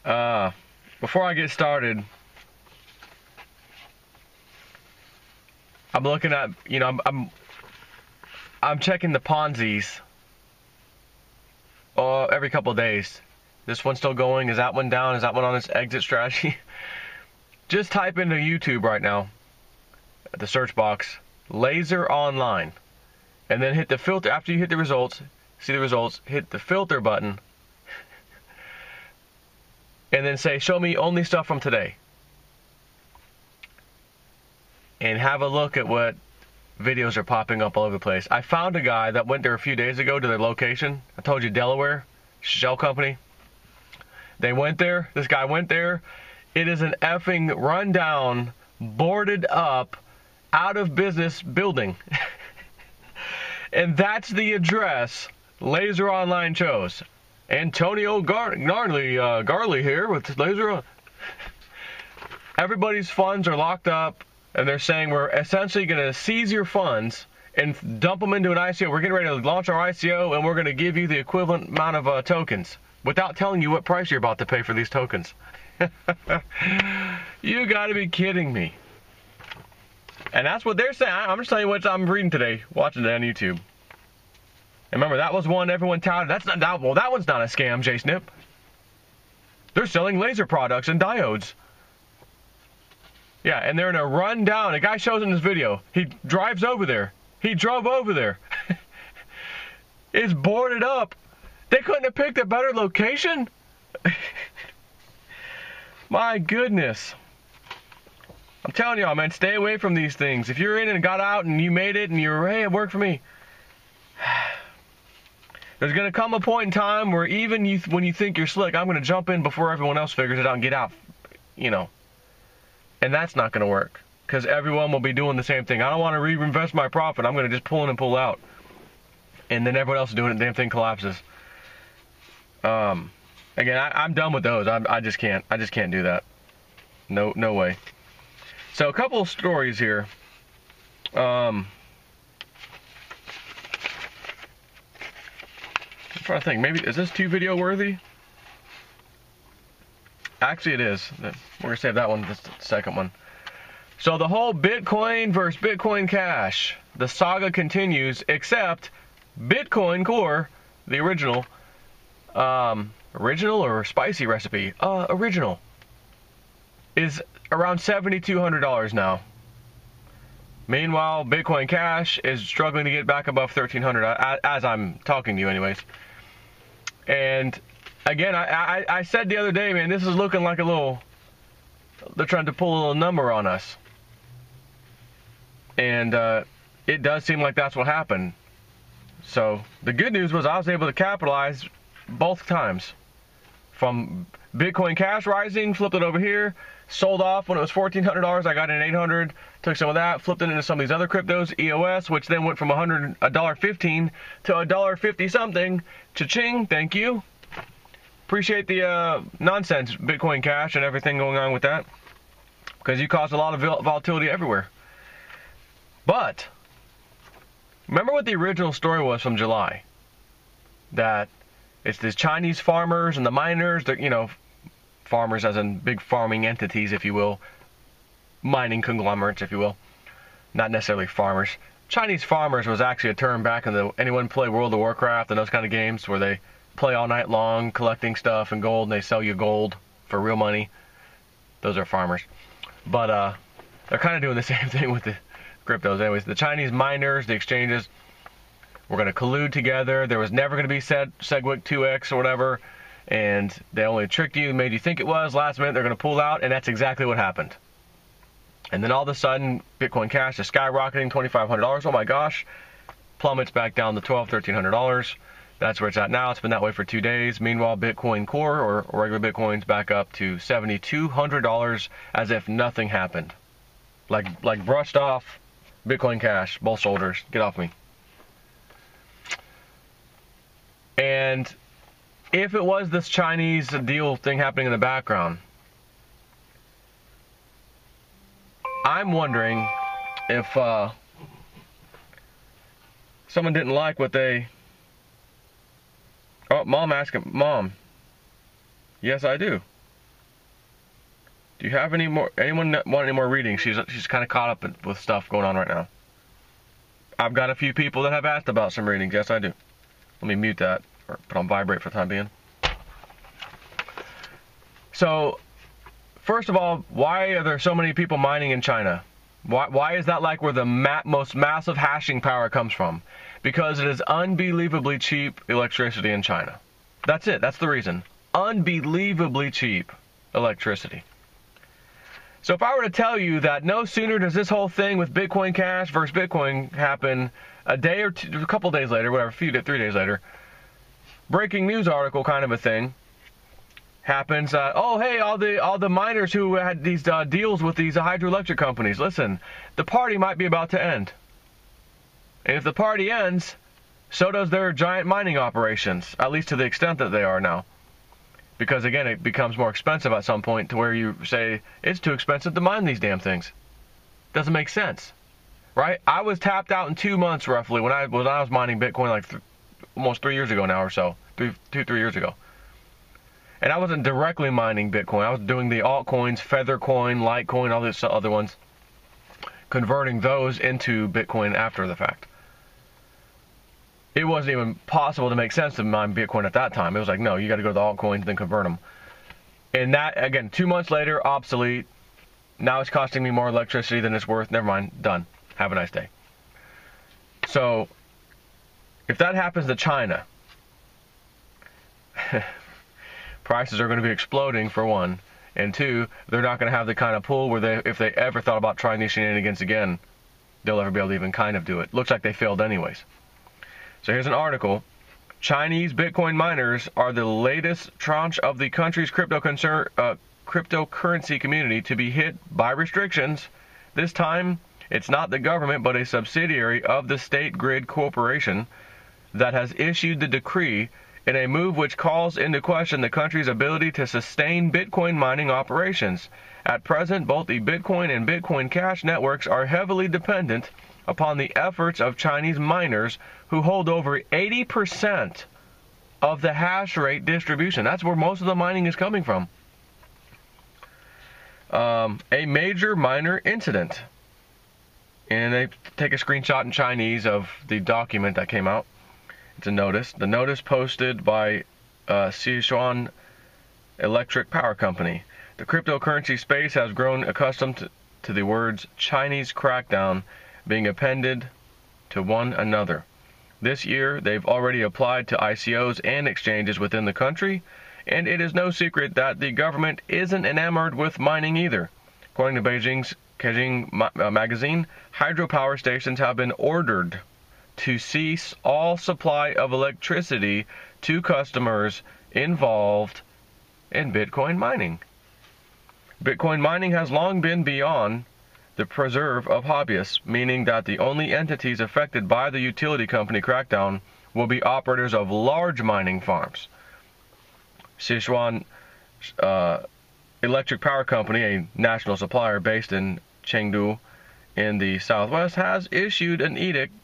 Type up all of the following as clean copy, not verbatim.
Before I get started, I'm looking at, I'm checking the Ponzi's every couple of days. This one's still going. Is that one down? Is that one on its exit strategy? Just type into YouTube right now, at the search box, laser online, and then hit the filter. After you hit the results, see the results, hit the filter button, and then say, show me only stuff from today. And have a look at what videos are popping up all over the place. I found a guy that went there a few days ago to their location. I told you, Delaware, shell company. They went there. This guy went there. It is an effing rundown, boarded up, out of business building. And that's the address Laser Online chose. Antonio Garley here with Laser. Everybody's funds are locked up. And they're saying we're essentially going to seize your funds and dump them into an ICO. We're getting ready to launch our ICO, and we're going to give you the equivalent amount of tokens without telling you what price you're about to pay for these tokens. You got to be kidding me. And that's what they're saying. I'm just telling you what I'm reading today, watching it on YouTube. And remember, that was one everyone touted. That's not that. Well, that one's not a scam, J-Snip. They're selling laser products and diodes. Yeah, and they're in a rundown. A guy shows in this video. He drives over there. He drove over there. It's boarded up. They couldn't have picked a better location? My goodness. I'm telling y'all, man, stay away from these things. If you're in and got out and you made it and you're, hey, it worked for me. There's going to come a point in time where even when you think you're slick, I'm going to jump in before everyone else figures it out and get out, And that's not going to work, because everyone will be doing the same thing. I don't want to reinvest my profit. I'm going to just pull in and pull out. And then everyone else is doing it, and the damn thing collapses. Again, I'm done with those. I just can't. I just can't do that. No way. So a couple of stories here. I'm trying to think. Maybe, is this 2 video worthy? Actually, it is. We're going to save that one, the second one. So the whole Bitcoin versus Bitcoin Cash, the saga continues, except Bitcoin Core, the original or spicy recipe, original, is around $7,200 now. Meanwhile, Bitcoin Cash is struggling to get back above $1,300, as I'm talking to you anyways. And again, I said the other day, man, this is looking like they're trying to pull a little number on us. And it does seem like that's what happened. So the good news was I was able to capitalize both times. From Bitcoin Cash rising, flipped it over here, sold off when it was $1,400, I got in $800, took some of that, flipped it into some of these other cryptos, EOS, which then went from $1.15 to $1.50 something. Cha-ching, thank you. Appreciate the nonsense Bitcoin Cash and everything going on with that, because you caused a lot of volatility everywhere. But remember what the original story was from July? That it's these Chinese farmers and the miners, that farmers as in big farming entities, if you will, mining conglomerates, if you will, not necessarily farmers. Chinese farmers was actually a term back in anyone play World of Warcraft and those kind of games where they play all night long collecting stuff and gold, and they sell you gold for real money. Those are farmers. But they're kind of doing the same thing with the cryptos. Anyways, the Chinese miners, the exchanges, were going to collude together. There was never going to be SegWit 2X or whatever, and they only tricked you and made you think it was. Last minute, they're going to pull out, and that's exactly what happened. And then all of a sudden, Bitcoin Cash is skyrocketing, $2,500. Oh my gosh. Plummets back down to $1,200, $1,300. That's where it's at now. It's been that way for 2 days. Meanwhile, Bitcoin Core, or regular Bitcoin's back up to $7,200 as if nothing happened. Like brushed off Bitcoin Cash, both shoulders. Get off me. And if it was this Chinese deal thing happening in the background, I'm wondering if someone didn't like what they... Oh, Mom asking, Mom. Yes, I do. Do you have anyone want any more reading? She's kind of caught up with stuff going on right now. I've got a few people that have asked about some readings. Yes, I do. Let me mute that or put on vibrate for the time being. So, first of all, why are there so many people mining in China? Why is that like where the most massive hashing power comes from? Because it is unbelievably cheap electricity in China. That's it. That's the reason. Unbelievably cheap electricity. So if I were to tell you that no sooner does this whole thing with Bitcoin Cash versus Bitcoin happen a day or two, a couple days later, whatever, 3 days later, breaking news article kind of a thing happens. Oh, hey, all the miners who had these deals with these hydroelectric companies. Listen, the party might be about to end. And if the party ends, so does their giant mining operations, at least to the extent that they are now. Because, again, it becomes more expensive at some point to where you say, it's too expensive to mine these damn things. Doesn't make sense, right? I was tapped out in 2 months, roughly, when I was mining Bitcoin like almost 3 years ago now or so. 3 years ago. And I wasn't directly mining Bitcoin. I was doing the altcoins, Feathercoin, Litecoin, all these other ones, converting those into Bitcoin after the fact. It wasn't even possible to make sense to mine Bitcoin at that time. It was like, no, you got to go to the altcoins, then convert them. And that, again, 2 months later, obsolete. Now it's costing me more electricity than it's worth. Never mind. Done. Have a nice day. So, if that happens to China, prices are going to be exploding, for one. And two, they're not going to have the kind of pull where if they ever thought about trying these shenanigans again, they'll ever be able to even kind of do it. Looks like they failed anyways. So here's an article. Chinese Bitcoin miners are the latest tranche of the country's cryptocurrency community to be hit by restrictions. This time, it's not the government, but a subsidiary of the State Grid Corporation that has issued the decree in a move which calls into question the country's ability to sustain Bitcoin mining operations. At present, both the Bitcoin and Bitcoin Cash networks are heavily dependent upon the efforts of Chinese miners who hold over 80% of the hash rate distribution. That's where most of the mining is coming from. A major miner incident. And they take a screenshot in Chinese of the document that came out. It's a notice. The notice posted by Sichuan Electric Power Company. The cryptocurrency space has grown accustomed to the words Chinese crackdown being appended to one another. This year, they've already applied to ICOs and exchanges within the country, and it is no secret that the government isn't enamored with mining either. According to Beijing's magazine, hydropower stations have been ordered to cease all supply of electricity to customers involved in Bitcoin mining. Bitcoin mining has long been beyond the preserve of hobbyists, meaning that the only entities affected by the utility company crackdown will be operators of large mining farms. Sichuan Electric Power Company, a national supplier based in Chengdu in the southwest, has issued an edict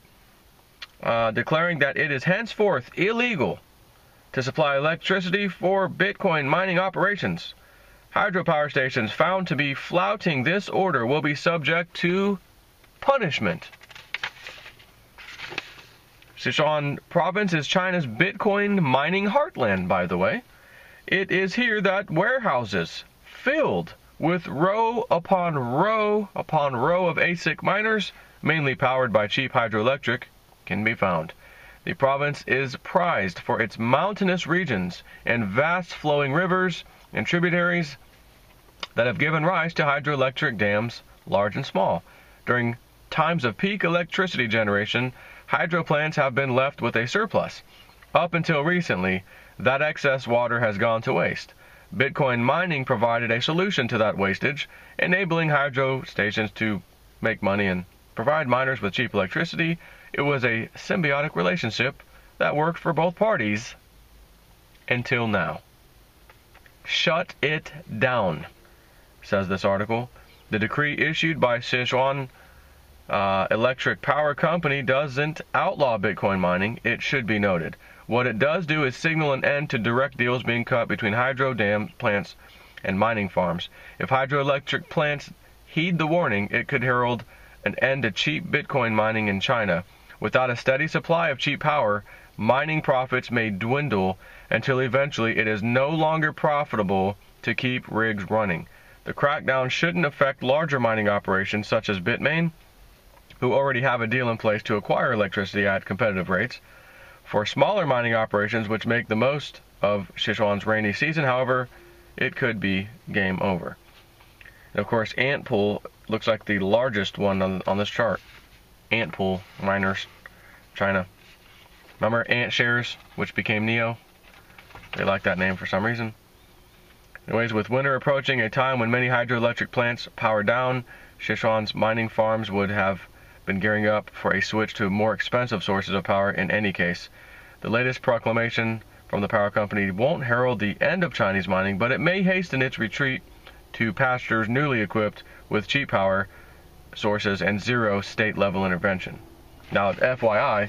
declaring that it is henceforth illegal to supply electricity for Bitcoin mining operations. Hydropower stations found to be flouting this order will be subject to punishment. Sichuan province is China's Bitcoin mining heartland, by the way. It is here that warehouses filled with row upon row upon row of ASIC miners, mainly powered by cheap hydroelectric, can be found. The province is prized for its mountainous regions and vast flowing rivers and tributaries that have given rise to hydroelectric dams, large and small. During times of peak electricity generation, hydro plants have been left with a surplus. Up until recently, that excess water has gone to waste. Bitcoin mining provided a solution to that wastage, enabling hydro stations to make money and provide miners with cheap electricity. It was a symbiotic relationship that worked for both parties until now. Shut it down, says this article. The decree issued by Sichuan Electric Power Company doesn't outlaw Bitcoin mining, it should be noted. What it does do is signal an end to direct deals being cut between hydro dam plants and mining farms. If hydroelectric plants heed the warning, it could herald an end to cheap Bitcoin mining in China. Without a steady supply of cheap power, mining profits may dwindle until eventually it is no longer profitable to keep rigs running. The crackdown shouldn't affect larger mining operations such as Bitmain, who already have a deal in place to acquire electricity at competitive rates. For smaller mining operations which make the most of Sichuan's rainy season, however, it could be game over. And of course, Antpool looks like the largest one on this chart. Antpool miners, China. Remember AntShares, which became NEO? They like that name for some reason. Anyways, with winter approaching, a time when many hydroelectric plants power down, Sichuan's mining farms would have been gearing up for a switch to more expensive sources of power in any case. The latest proclamation from the power company won't herald the end of Chinese mining, but it may hasten its retreat to pastures newly equipped with cheap power sources and zero state-level intervention. Now, FYI,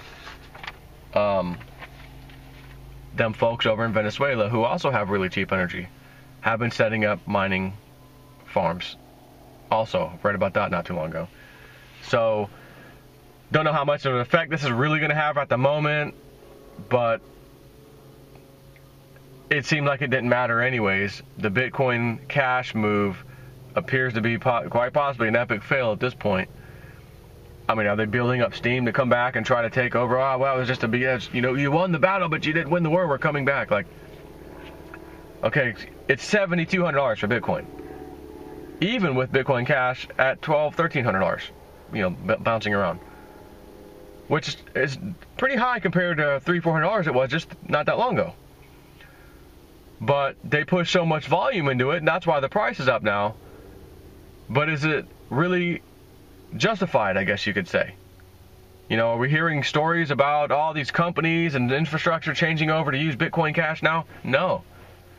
them folks over in Venezuela who also have really cheap energy have been setting up mining farms. Also, read about that not too long ago. So, don't know how much of an effect this is really going to have at the moment, but it seemed like it didn't matter anyways. The Bitcoin Cash move appears to be quite possibly an epic fail at this point. I mean, are they building up steam to come back and try to take over? Oh, well, it was just a BS. You know, you won the battle, but you didn't win the war. We're coming back. Like, okay, it's $7,200 for Bitcoin. Even with Bitcoin Cash at $1,200, $1,300, you know, bouncing around. Which is pretty high compared to $300, $400 it was just not that long ago. But they push so much volume into it, and that's why the price is up now. But is it really justified, I guess you could say? You know, are we hearing stories about all these companies and infrastructure changing over to use Bitcoin Cash now? No.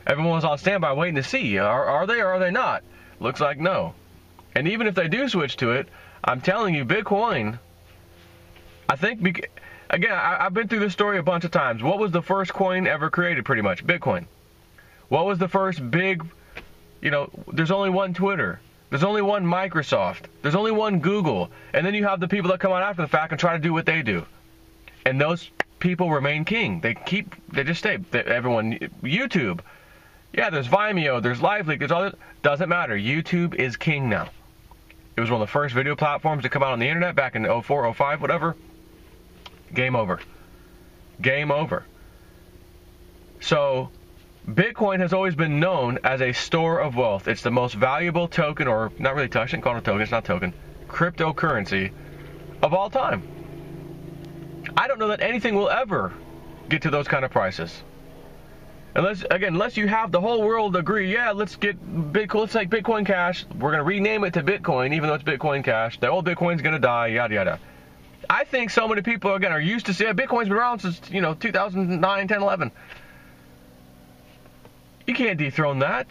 Everyone's on standby waiting to see. Are they or are they not? Looks like no. And even if they do switch to it, I'm telling you, Bitcoin, I think, again, I've been through this story a bunch of times. What was the first coin ever created, pretty much? Bitcoin. What was the first big, you know, there's only one Twitter. There's only one Microsoft. There's only one Google. And then you have the people that come out after the fact and try to do what they do. And those people remain king. They just stay. Everyone, YouTube. Yeah, there's Vimeo, there's LiveLeak, there's all that. Doesn't matter. YouTube is king now. It was one of the first video platforms to come out on the internet back in 04, 05, whatever. Game over. Game over. So, Bitcoin has always been known as a store of wealth. It's the most valuable token, or not really token, I shouldn't call it a token, it's not a token, cryptocurrency of all time. I don't know that anything will ever get to those kind of prices. Unless you have the whole world agree, yeah, let's get Bitcoin, let's take Bitcoin Cash, we're going to rename it to Bitcoin, even though it's Bitcoin Cash, the old Bitcoin's going to die, yada, yada. I think so many people, again, are used to saying Bitcoin's been around since, 2009, 10, 11. You can't dethrone that.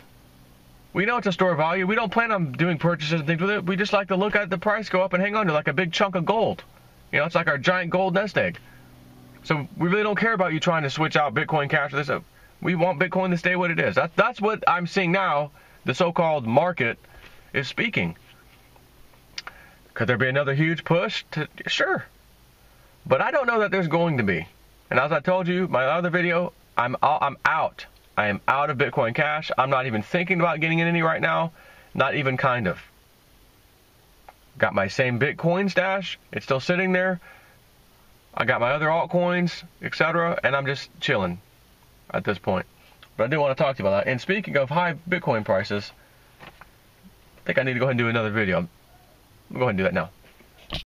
We know it's a store of value. We don't plan on doing purchases and things with it. We just like to look at the price go up and hang on to like a big chunk of gold. It's like our giant gold nest egg. So we really don't care about you trying to switch out Bitcoin Cash for this. We want Bitcoin to stay what it is. That's what I'm seeing now. The so-called market is speaking. Could there be another huge push? Sure. But I don't know that there's going to be. And as I told you, my other video, I'm out. I am out of Bitcoin Cash. I'm not even thinking about getting in any right now. Not even kind of. Got my same Bitcoin stash. It's still sitting there. I got my other altcoins, etc. And I'm just chilling at this point. But I do want to talk to you about that. And speaking of high Bitcoin prices, I think I need to go ahead and do another video. I'm going to go ahead and do that now.